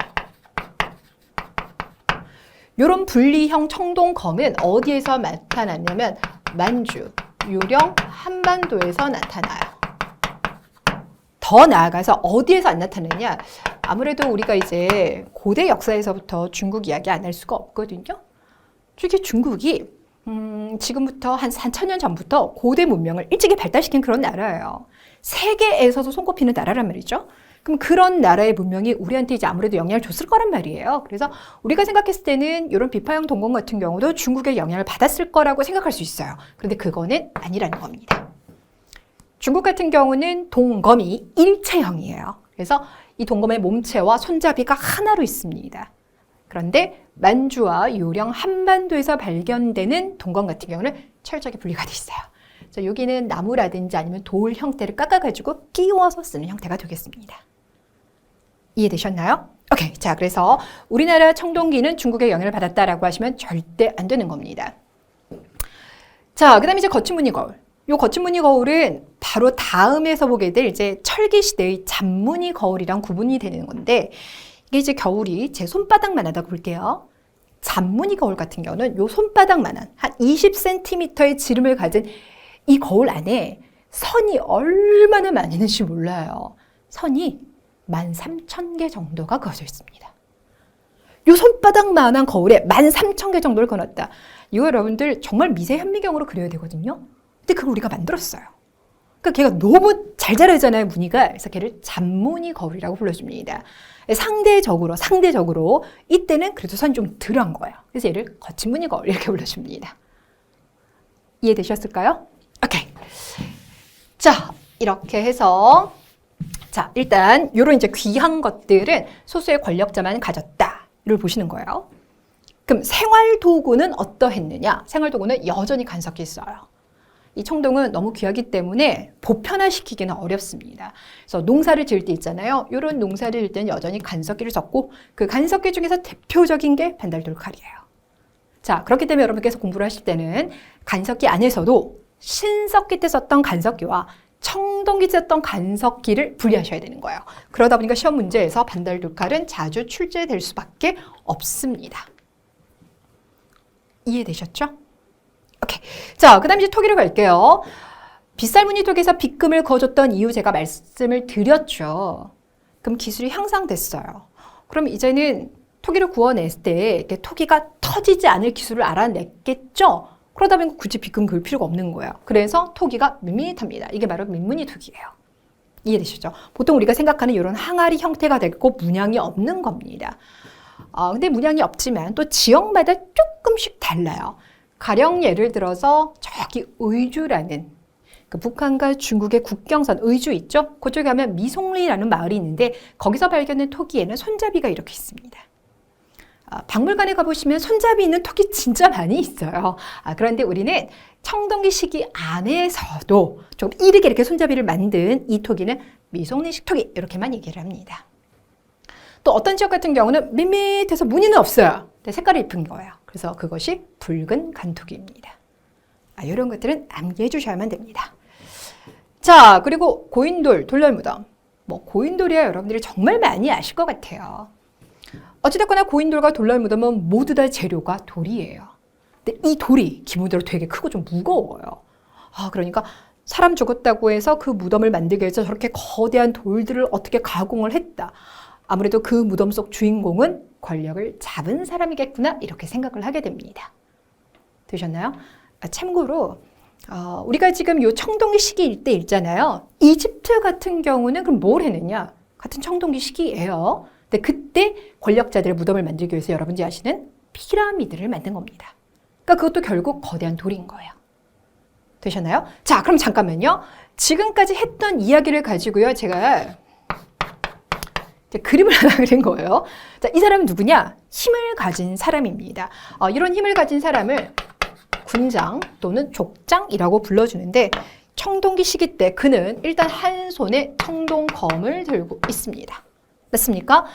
이런 분리형 청동검은 어디에서 나타났냐면 만주, 유령, 한반도에서 나타나요. 더 나아가서 어디에서 안 나타나냐? 아무래도 우리가 이제 고대 역사에서부터 중국 이야기 안 할 수가 없거든요. 특히 중국이 지금부터 한 4,000년 전부터 고대 문명을 일찍이 발달시킨 그런 나라예요. 세계에서도 손꼽히는 나라란 말이죠. 그럼 그런 나라의 문명이 우리한테 이제 아무래도 영향을 줬을 거란 말이에요. 그래서 우리가 생각했을 때는 이런 비파형 동검 같은 경우도 중국의 영향을 받았을 거라고 생각할 수 있어요. 그런데 그거는 아니라는 겁니다. 중국 같은 경우는 동검이 일체형이에요. 그래서 이 동검의 몸체와 손잡이가 하나로 있습니다. 그런데 만주와 유령, 한반도에서 발견되는 동검 같은 경우는 철저하게 분리가 돼 있어요. 그래서 여기는 나무라든지 아니면 돌 형태를 깎아가지고 끼워서 쓰는 형태가 되겠습니다. 이해되셨나요? 오케이. 자, 그래서 우리나라 청동기는 중국의 영향을 받았다라고 하시면 절대 안 되는 겁니다. 자, 그 다음에 이제 거친 무늬 거울. 이 거친 무늬 거울은 바로 다음에서 보게 될 이제 철기 시대의 잔무늬 거울이랑 구분이 되는 건데 이게 이제 겨울이 제 손바닥만 하다고 볼게요. 잔무늬 거울 같은 경우는 요 손바닥만한 한 20cm의 지름을 가진 이 거울 안에 선이 얼마나 많이 있는지 몰라요. 선이 13,000개 정도가 그어져 있습니다. 요 손바닥만한 거울에 13,000개 정도를 그어놨다. 이거 여러분들 정말 미세 현미경으로 그려야 되거든요. 근데 그걸 우리가 만들었어요. 그러니까 걔가 너무 잘 자라잖아요, 무늬가. 그래서 걔를 잔무늬 거울이라고 불러줍니다. 상대적으로 이때는 그래도 선이 좀 덜한 거예요. 그래서 얘를 거친 무늬 거울 이렇게 불러줍니다. 이해되셨을까요? 오케이. 자, 이렇게 해서 자, 일단 이런 이제 귀한 것들은 소수의 권력자만 가졌다를 보시는 거예요. 그럼 생활 도구는 어떠했느냐? 생활 도구는 여전히 간섭기 있어요. 이 청동은 너무 귀하기 때문에 보편화시키기는 어렵습니다. 그래서 농사를 지을 때 있잖아요. 이런 농사를 지을 때는 여전히 간섭기를 썼고 그 간섭기 중에서 대표적인 게 반달돌칼이에요. 자, 그렇기 때문에 여러분께서 공부를 하실 때는 간섭기 안에서도 신석기 때 썼던 간섭기와 청동기 때 썼던 간섭기를 분리하셔야 되는 거예요. 그러다 보니까 시험 문제에서 반달돌칼은 자주 출제될 수밖에 없습니다. 이해되셨죠? 오케이. 자, 그 다음 이제 토기로 갈게요. 빗살무늬 토기에서 빗금을 그어줬던 이유 제가 말씀을 드렸죠. 그럼 기술이 향상됐어요. 그럼 이제는 토기를 구워냈을 때 토기가 터지지 않을 기술을 알아냈겠죠? 그러다 보니 굳이 빗금 그을 필요가 없는 거예요. 그래서 토기가 밋밋합니다. 이게 바로 민무늬 토기예요. 이해되시죠? 보통 우리가 생각하는 이런 항아리 형태가 됐고 문양이 없는 겁니다. 근데 문양이 없지만 또 지역마다 조금씩 달라요. 가령 예를 들어서 저기 의주라는 그 북한과 중국의 국경선 의주 있죠? 그쪽에 가면 미송리라는 마을이 있는데 거기서 발견된 토기에는 손잡이가 이렇게 있습니다. 박물관에 가보시면 손잡이 있는 토기 진짜 많이 있어요. 그런데 우리는 청동기 시기 안에서도 좀 이르게 이렇게 손잡이를 만든 이 토기는 미송리식 토기 이렇게만 얘기를 합니다. 또 어떤 지역 같은 경우는 밋밋해서 무늬는 없어요. 근데 색깔이 예쁜 거예요. 그래서 그것이 붉은 간토기입니다. 이런 것들은 암기해 주셔야만 됩니다. 자, 그리고 고인돌, 돌렬무덤. 고인돌이야 여러분들이 정말 많이 아실 것 같아요. 어찌됐거나 고인돌과 돌렬무덤은 모두 다 재료가 돌이에요. 근데 근데 이 돌이 기본적으로 되게 크고 좀 무거워요. 그러니까 사람 죽었다고 해서 그 무덤을 만들기 위해서 저렇게 거대한 돌들을 어떻게 가공을 했다. 아무래도 그 무덤 속 주인공은 권력을 잡은 사람이겠구나 이렇게 생각을 하게 됩니다. 되셨나요? 참고로 우리가 지금 요 청동기 시기 일대 있잖아요. 이집트 같은 경우는 그럼 뭘 했느냐? 같은 청동기 시기예요. 근데 그때 권력자들의 무덤을 만들기 위해서 여러분들이 아시는 피라미드를 만든 겁니다. 그러니까 그것도 결국 거대한 돌인 거예요. 되셨나요? 자, 그럼 잠깐만요. 지금까지 했던 이야기를 가지고요. 제가 그림을 하나 그린 거예요. 자, 이 사람은 누구냐? 힘을 가진 사람입니다. 이런 힘을 가진 사람을 군장 또는 족장이라고 불러주는데 청동기 시기 때 그는 일단 한 손에 청동검을 들고 있습니다. 맞습니까?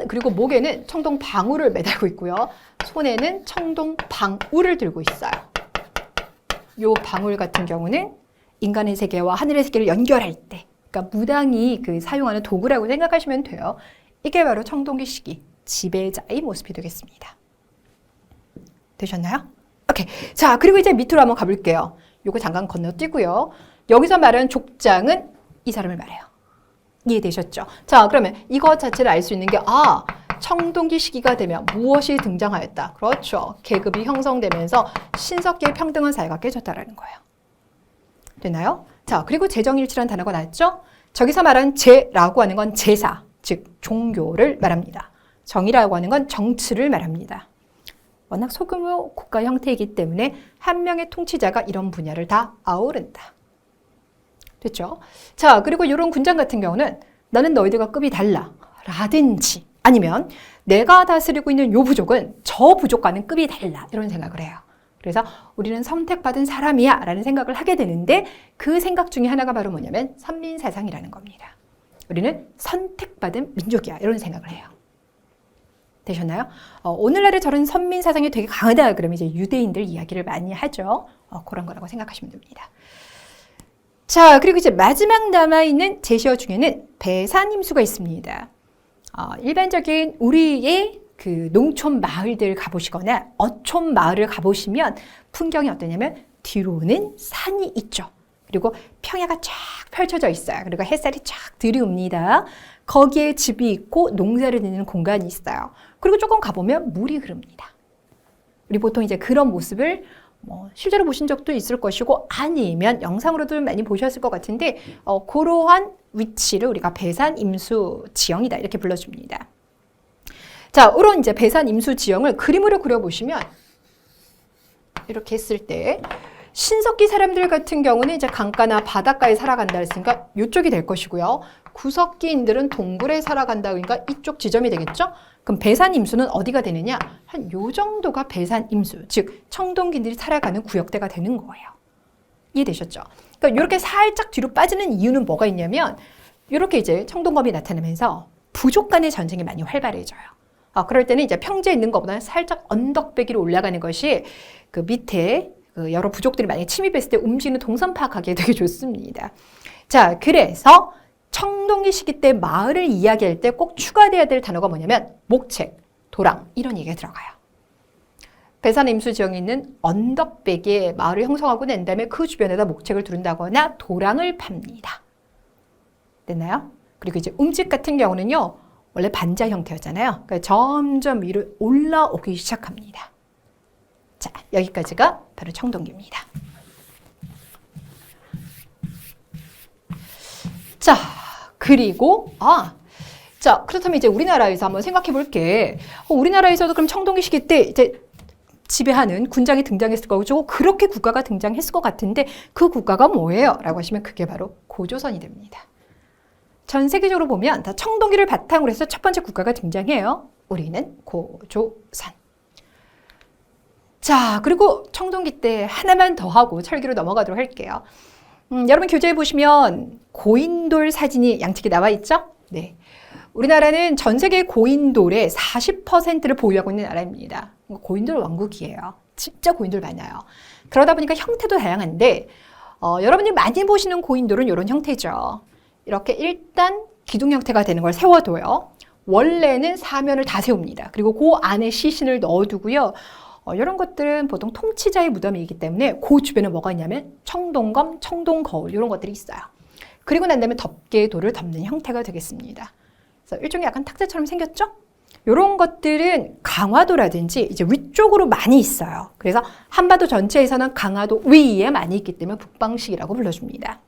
그리고 목에는 청동방울을 매달고 있고요. 손에는 청동방울을 들고 있어요. 요 방울 같은 경우는 인간의 세계와 하늘의 세계를 연결할 때, 그러니까 무당이 사용하는 도구라고 생각하시면 돼요. 이게 바로 청동기 시기 지배자의 모습이 되겠습니다. 되셨나요? 오케이. 자, 그리고 이제 밑으로 한번 가볼게요. 요거 잠깐 건너뛰고요. 여기서 말하는 족장은 이 사람을 말해요. 이해되셨죠? 자, 그러면 이것 자체를 알 수 있는 게 청동기 시기가 되면 무엇이 등장하였다. 그렇죠. 계급이 형성되면서 신석기의 평등한 사회가 깨졌다라는 거예요. 되나요? 자, 그리고 재정일치라는 단어가 나왔죠? 저기서 말하는 제라고 하는 건 제사, 즉 종교를 말합니다. 정이라고 하는 건 정치를 말합니다. 워낙 소규모 국가 형태이기 때문에 한 명의 통치자가 이런 분야를 다 아우른다. 됐죠? 자, 그리고 이런 군장 같은 경우는 나는 너희들과 급이 달라 라든지 아니면 내가 다스리고 있는 요 부족은 저 부족과는 급이 달라 이런 생각을 해요. 그래서 우리는 선택받은 사람이야 라는 생각을 하게 되는데 그 생각 중에 하나가 바로 뭐냐면 선민사상이라는 겁니다. 우리는 선택받은 민족이야 이런 생각을 해요. 되셨나요? 오늘날에 저런 선민사상이 되게 강하다 그러면 이제 유대인들 이야기를 많이 하죠. 그런 거라고 생각하시면 됩니다. 자, 그리고 이제 마지막 남아있는 제시어 중에는 배산임수가 있습니다. 일반적인 우리의 농촌 마을들 가보시거나 어촌 마을을 가보시면 풍경이 어떠냐면 뒤로는 산이 있죠. 그리고 평야가 쫙 펼쳐져 있어요. 그리고 햇살이 쫙 들이옵니다. 거기에 집이 있고 농사를 짓는 공간이 있어요. 그리고 조금 가보면 물이 흐릅니다. 우리 보통 이제 그런 모습을 실제로 보신 적도 있을 것이고 아니면 영상으로도 많이 보셨을 것 같은데 그러한 위치를 우리가 배산임수 지형이다 이렇게 불러줍니다. 자, 이런 이제 배산임수 지형을 그림으로 그려보시면 이렇게 했을 때 신석기 사람들 같은 경우는 이제 강가나 바닷가에 살아간다 했으니까 이쪽이 될 것이고요. 구석기인들은 동굴에 살아간다 그러니까 이쪽 지점이 되겠죠? 그럼 배산임수는 어디가 되느냐? 한 요 정도가 배산임수, 즉 청동기인들이 살아가는 구역대가 되는 거예요. 이해되셨죠? 그러니까 이렇게 살짝 뒤로 빠지는 이유는 뭐가 있냐면 이렇게 이제 청동검이 나타나면서 부족 간의 전쟁이 많이 활발해져요. 그럴 때는 이제 평지에 있는 것보다는 살짝 언덕배기로 올라가는 것이 그 밑에 여러 부족들이 만약에 침입했을 때 움직이는 동선 파악하기에 되게 좋습니다. 자, 그래서 청동기 시기 때 마을을 이야기할 때 꼭 추가돼야 될 단어가 뭐냐면 목책, 도랑 이런 얘기가 들어가요. 배산임수 지형에 있는 언덕배기에 마을을 형성하고 난 다음에 그 주변에다 목책을 두른다거나 도랑을 팝니다. 됐나요? 그리고 이제 움집 같은 경우는요. 원래 반자 형태였잖아요. 그러니까 점점 위로 올라오기 시작합니다. 자, 여기까지가 바로 청동기입니다. 자, 그리고 자, 그렇다면 이제 우리나라에서 한번 생각해 볼게. 우리나라에서도 그럼 청동기 시기 때 이제 지배하는 군장이 등장했을 거고 그렇게 국가가 등장했을 것 같은데 그 국가가 뭐예요? 라고 하시면 그게 바로 고조선이 됩니다. 전 세계적으로 보면 다 청동기를 바탕으로 해서 첫 번째 국가가 등장해요. 우리는 고조선. 자, 그리고 청동기 때 하나만 더 하고 철기로 넘어가도록 할게요. 여러분 교재에 보시면 고인돌 사진이 양측에 나와 있죠? 네. 우리나라는 전 세계 고인돌의 40%를 보유하고 있는 나라입니다. 고인돌 왕국이에요. 진짜 고인돌 많아요. 그러다 보니까 형태도 다양한데 여러분이 많이 보시는 고인돌은 이런 형태죠. 이렇게 일단 기둥 형태가 되는 걸 세워둬요. 원래는 사면을 다 세웁니다. 그리고 그 안에 시신을 넣어두고요. 이런 것들은 보통 통치자의 무덤이기 때문에 그 주변에 뭐가 있냐면 청동검, 청동거울 이런 것들이 있어요. 그리고 난 다음에 덮개 돌을 덮는 형태가 되겠습니다. 그래서 일종의 약간 탁자처럼 생겼죠? 이런 것들은 강화도라든지 이제 위쪽으로 많이 있어요. 그래서 한반도 전체에서는 강화도 위에 많이 있기 때문에 북방식이라고 불러줍니다.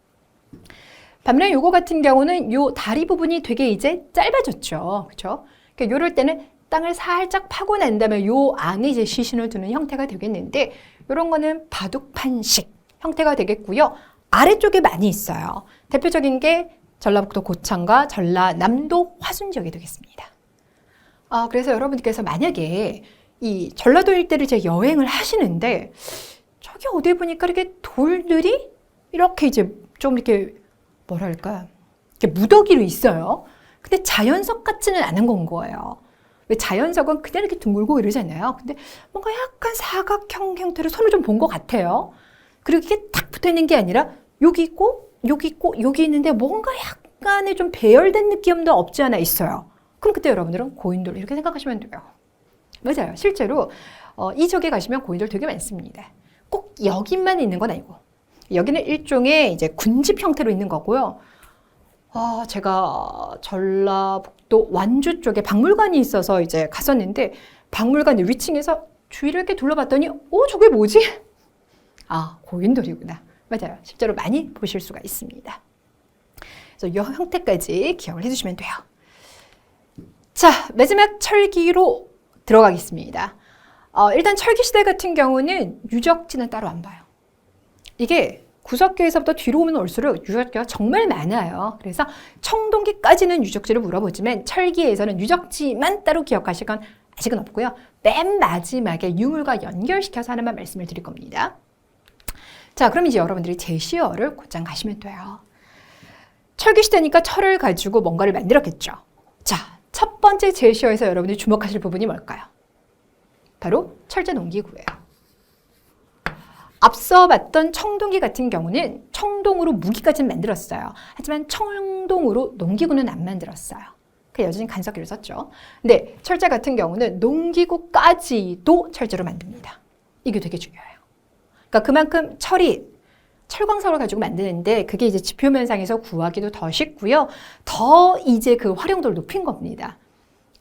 반면에 요거 같은 경우는 요 다리 부분이 되게 이제 짧아졌죠. 그렇죠? 그러니까 요럴 때는 땅을 살짝 파고 난 다음에 요 안에 이제 시신을 두는 형태가 되겠는데 요런 거는 바둑판식 형태가 되겠고요. 아래쪽에 많이 있어요. 대표적인 게 전라북도 고창과 전라남도 화순 지역이 되겠습니다. 그래서 여러분들께서 만약에 이 전라도 일대를 이제 여행을 하시는데 저기 어디 보니까 이렇게 돌들이 이렇게 이제 좀 이렇게 뭐랄까 이렇게 무더기로 있어요. 근데 자연석 같지는 않은 건 거예요. 왜 자연석은 그냥 이렇게 둥글고 이러잖아요. 근데 뭔가 약간 사각형 형태로 손을 좀 본 것 같아요. 그리고 이게 딱 붙어 있는 게 아니라 여기 있고 여기 있고 여기 있는데 뭔가 약간의 좀 배열된 느낌도 없지 않아 있어요. 그럼 그때 여러분들은 고인돌 이렇게 생각하시면 돼요. 맞아요. 실제로 이 지역에 가시면 고인돌 되게 많습니다. 꼭 여기만 있는 건 아니고 여기는 일종의 이제 군집 형태로 있는 거고요. 제가 전라북도 완주 쪽에 박물관이 있어서 이제 갔었는데 박물관 위층에서 주위를 이렇게 둘러봤더니 저게 뭐지? 고인돌이구나. 맞아요. 실제로 많이 보실 수가 있습니다. 그래서 이 형태까지 기억을 해주시면 돼요. 자, 마지막 철기로 들어가겠습니다. 일단 철기시대 같은 경우는 유적지는 따로 안 봐요. 이게 구석기에서부터 뒤로 오면 올수록 유적지가 정말 많아요. 그래서 청동기까지는 유적지를 물어보지만 철기에서는 유적지만 따로 기억하실 건 아직은 없고요. 맨 마지막에 유물과 연결시켜서 하나만 말씀을 드릴 겁니다. 자, 그럼 이제 여러분들이 제시어를 곧장 가시면 돼요. 철기시대니까 철을 가지고 뭔가를 만들었겠죠. 자, 첫 번째 제시어에서 여러분들이 주목하실 부분이 뭘까요? 바로 철제 농기구예요. 앞서 봤던 청동기 같은 경우는 청동으로 무기까지는 만들었어요. 하지만 청동으로 농기구는 안 만들었어요. 그 여전히 간섭기를 썼죠. 근데 철제 같은 경우는 농기구까지도 철제로 만듭니다. 이게 되게 중요해요. 그러니까 그만큼 철광석을 가지고 만드는데 그게 이제 지표면상에서 구하기도 더 쉽고요. 더 이제 그 활용도를 높인 겁니다.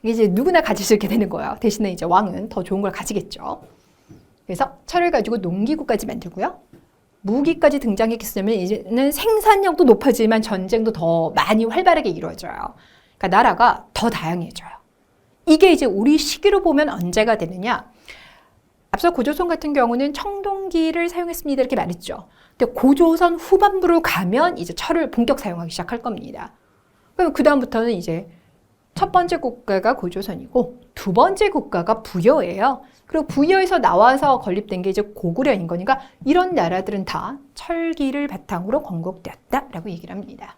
이제 누구나 가질 수 있게 되는 거예요. 대신에 이제 왕은 더 좋은 걸 가지겠죠. 그래서 철을 가지고 농기구까지 만들고요. 무기까지 등장했으면 이제는 생산력도 높아지만 전쟁도 더 많이 활발하게 이루어져요. 그러니까 나라가 더 다양해져요. 이게 이제 우리 시기로 보면 언제가 되느냐? 앞서 고조선 같은 경우는 청동기를 사용했습니다 이렇게 말했죠. 근데 고조선 후반부로 가면 이제 철을 본격 사용하기 시작할 겁니다. 그럼 그 다음부터는 이제 첫 번째 국가가 고조선이고 두 번째 국가가 부여예요. 그리고 부여에서 나와서 건립된 게 이제 고구려인 거니까 이런 나라들은 다 철기를 바탕으로 건국되었다라고 얘기를 합니다.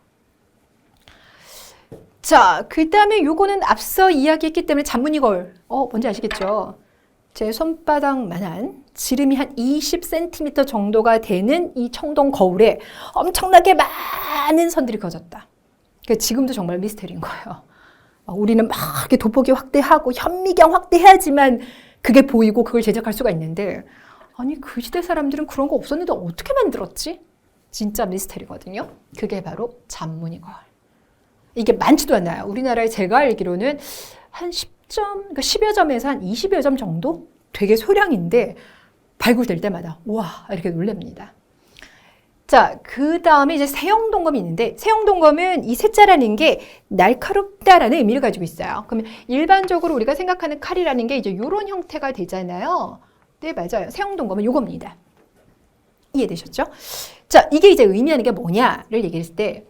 자, 그 다음에 요거는 앞서 이야기했기 때문에 잔무늬거울. 뭔지 아시겠죠? 제 손바닥만한 지름이 한 20cm 정도가 되는 이 청동 거울에 엄청나게 많은 선들이 그어졌다. 그러니까 지금도 정말 미스터리인 거예요. 우리는 막 이렇게 돋보기 확대하고 현미경 확대해야지만 그게 보이고 그걸 제작할 수가 있는데 아니 그 시대 사람들은 그런 거 없었는데 어떻게 만들었지? 진짜 미스터리거든요. 그게 바로 잔무늬거울. 이게 많지도 않아요. 우리나라에 제가 알기로는 한 10점, 그러니까 10여 점에서 한 20여 점 정도? 되게 소량인데 발굴될 때마다 와 이렇게 놀랍니다. 자, 그 다음에 이제 세형동검이 있는데 세형동검은 이 세자라는 게 날카롭다라는 의미를 가지고 있어요. 그러면 일반적으로 우리가 생각하는 칼이라는 게 이제 이런 형태가 되잖아요. 네, 맞아요. 세형동검은 이겁니다. 이해되셨죠? 자, 이게 이제 의미하는 게 뭐냐를 얘기했을 때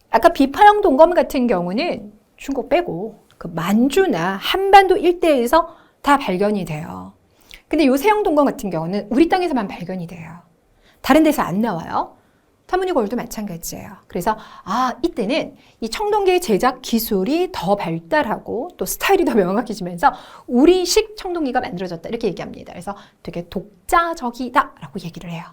아까 비파형 동검 같은 경우는 중국 빼고 그 만주나 한반도 일대에서 다 발견이 돼요. 근데 이 세형 동검 같은 경우는 우리 땅에서만 발견이 돼요. 다른 데서 안 나와요. 타무니거울도 마찬가지예요. 그래서 이때는 이 청동기의 제작 기술이 더 발달하고 또 스타일이 더 명확해지면서 우리식 청동기가 만들어졌다 이렇게 얘기합니다. 그래서 되게 독자적이다라고 얘기를 해요.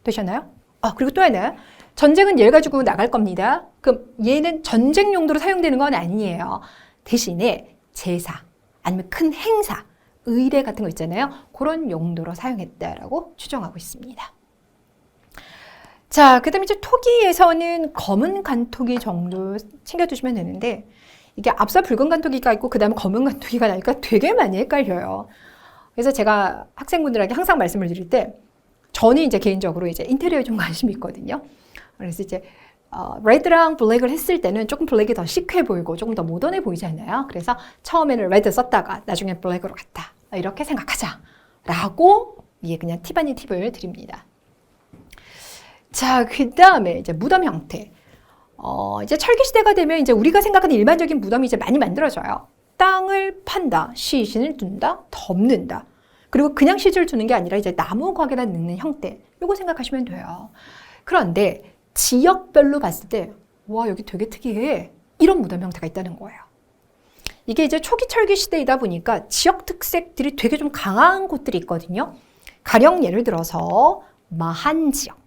되셨나요? 그리고 또 하나 전쟁은 얘를 가지고 나갈 겁니다. 그럼 얘는 전쟁 용도로 사용되는 건 아니에요. 대신에 제사 아니면 큰 행사, 의뢰 같은 거 있잖아요. 그런 용도로 사용했다라고 추정하고 있습니다. 자, 그 다음에 이제 토기에서는 검은 간토기 정도 챙겨두시면 되는데, 이게 앞서 붉은 간토기가 있고, 그 다음에 검은 간토기가 나니까 되게 많이 헷갈려요. 그래서 제가 학생분들에게 항상 말씀을 드릴 때, 저는 이제 개인적으로 이제 인테리어에 좀 관심이 있거든요. 그래서 이제, 레드랑 블랙을 했을 때는 조금 블랙이 더 시크해 보이고, 조금 더 모던해 보이잖아요. 그래서 처음에는 레드 썼다가, 나중에 블랙으로 갔다. 이렇게 생각하자. 라고, 이게 그냥 팁 아닌 팁을 드립니다. 자, 그 다음에 이제 무덤 형태. 이제 철기 시대가 되면 이제 우리가 생각하는 일반적인 무덤이 이제 많이 만들어져요. 땅을 판다, 시신을 둔다, 덮는다. 그리고 그냥 시신을 두는 게 아니라 이제 나무 곽에다 넣는 형태. 요거 생각하시면 돼요. 그런데 지역별로 봤을 때, 와, 여기 되게 특이해. 이런 무덤 형태가 있다는 거예요. 이게 이제 초기 철기 시대이다 보니까 지역 특색들이 되게 좀 강한 곳들이 있거든요. 가령 예를 들어서 마한 지역.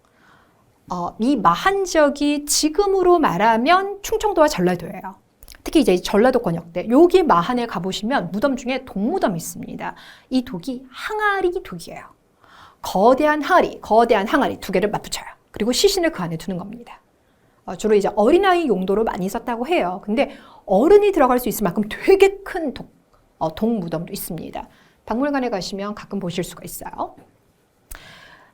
이 마한 지역이 지금으로 말하면 충청도와 전라도예요. 특히 이제 전라도 권역대. 여기 마한에 가보시면 무덤 중에 동무덤이 있습니다. 이 독이 항아리 독이에요. 거대한 항아리 두 개를 맞붙여요. 그리고 시신을 그 안에 두는 겁니다. 주로 이제 어린아이 용도로 많이 썼다고 해요. 근데 어른이 들어갈 수 있을 만큼 되게 큰 동무덤도 있습니다. 박물관에 가시면 가끔 보실 수가 있어요.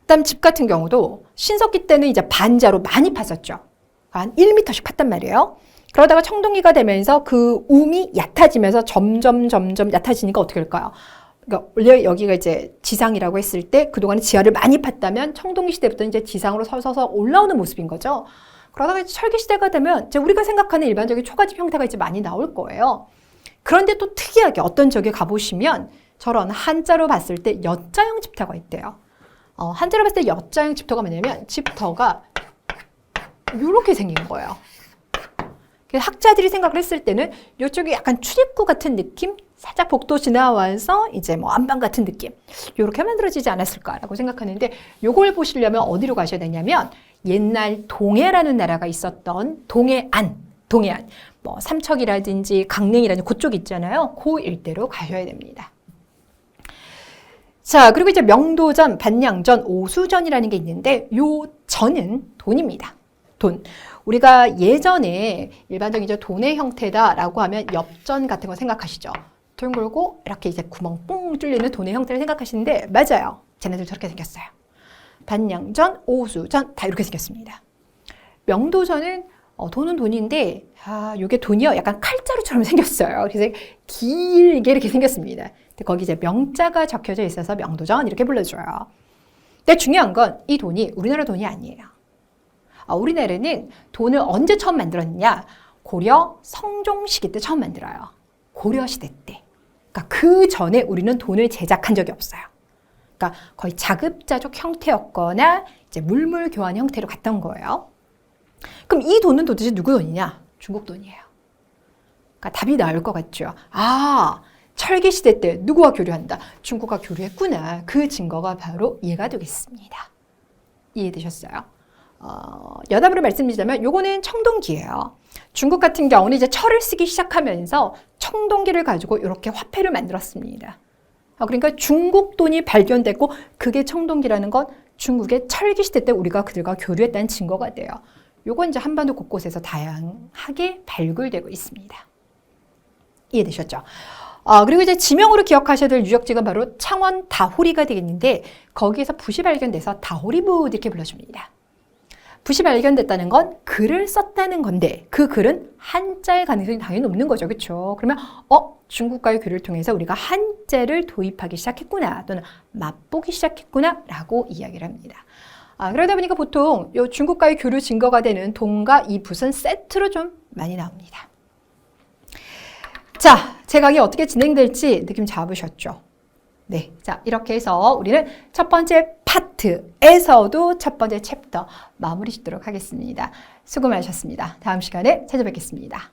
그다음 집 같은 경우도 신석기 때는 이제 반자로 많이 팠었죠. 한 1m씩 팠단 말이에요. 그러다가 청동기가 되면서 그 움이 얕아지면서 점점 얕아지니까 어떻게 될까요? 그러니까 원래 여기가 이제 지상이라고 했을 때 그동안에 지하를 많이 팠다면 청동기 시대부터 이제 지상으로 서서 올라오는 모습인 거죠. 그러다가 이제 철기 시대가 되면 이제 우리가 생각하는 일반적인 초가집 형태가 이제 많이 나올 거예요. 그런데 또 특이하게 어떤 지역에 가보시면 저런 한자로 봤을 때 여자형 집터가 있대요. 한자로 봤을 때 여자형 집터가 뭐냐면 집터가 이렇게 생긴 거예요. 학자들이 생각을 했을 때는 이쪽이 약간 출입구 같은 느낌? 살짝 복도 지나와서 이제 뭐 안방 같은 느낌. 이렇게 만들어지지 않았을까라고 생각하는데 요걸 보시려면 어디로 가셔야 되냐면 옛날 동해라는 나라가 있었던 동해안. 뭐 삼척이라든지 강릉이라든지 그쪽 있잖아요. 그 일대로 가셔야 됩니다. 자, 그리고 이제 명도전, 반냥전, 오수전이라는 게 있는데 요 전은 돈입니다. 돈. 우리가 예전에 일반적인 이제 돈의 형태다라고 하면 엽전 같은 거 생각하시죠. 돈 걸고 이렇게 이제 구멍 뽕 뚫리는 돈의 형태를 생각하시는데 맞아요. 쟤네들 저렇게 생겼어요. 반냥전, 오수전 다 이렇게 생겼습니다. 명도전은 돈은 돈인데 요게 돈이요. 약간 칼자루처럼 생겼어요. 그래서 길게 이렇게 생겼습니다. 거기 이제 명자가 적혀져 있어서 명도전 이렇게 불러줘요. 근데 중요한 건 이 돈이 우리나라 돈이 아니에요. 우리나라는 돈을 언제 처음 만들었느냐? 고려 성종시기 때 처음 만들어요. 고려시대 때. 그러니까 그 전에 우리는 돈을 제작한 적이 없어요. 그러니까 거의 자급자족 형태였거나 이제 물물교환 형태로 갔던 거예요. 그럼 이 돈은 도대체 누구 돈이냐? 중국 돈이에요. 그러니까 답이 나올 것 같죠. 철기 시대 때 누구와 교류한다? 중국과 교류했구나. 그 증거가 바로 이해가 되겠습니다. 이해되셨어요? 여담으로 말씀드리자면 요거는 청동기예요. 중국 같은 경우는 이제 철을 쓰기 시작하면서 청동기를 가지고 이렇게 화폐를 만들었습니다. 그러니까 중국 돈이 발견됐고 그게 청동기라는 건 중국의 철기 시대 때 우리가 그들과 교류했다는 증거가 돼요. 요건 이제 한반도 곳곳에서 다양하게 발굴되고 있습니다. 이해되셨죠? 그리고 이제 지명으로 기억하셔야 될 유적지가 바로 창원 다호리가 되겠는데 거기에서 붓이 발견돼서 다호리붓 이렇게 불러줍니다. 붓이 발견됐다는 건 글을 썼다는 건데 그 글은 한자일 가능성이 당연히 높는 거죠. 그렇죠? 그러면 중국과의 교류를 통해서 우리가 한자를 도입하기 시작했구나 또는 맛보기 시작했구나 라고 이야기를 합니다. 그러다 보니까 보통 요 중국과의 교류 증거가 되는 돈과 이 붓은 세트로 좀 많이 나옵니다. 자, 제 강의 어떻게 진행될지 느낌 잡으셨죠? 네, 자 이렇게 해서 우리는 첫 번째 파트에서도 첫 번째 챕터 마무리 짓도록 하겠습니다. 수고 많으셨습니다. 다음 시간에 찾아뵙겠습니다.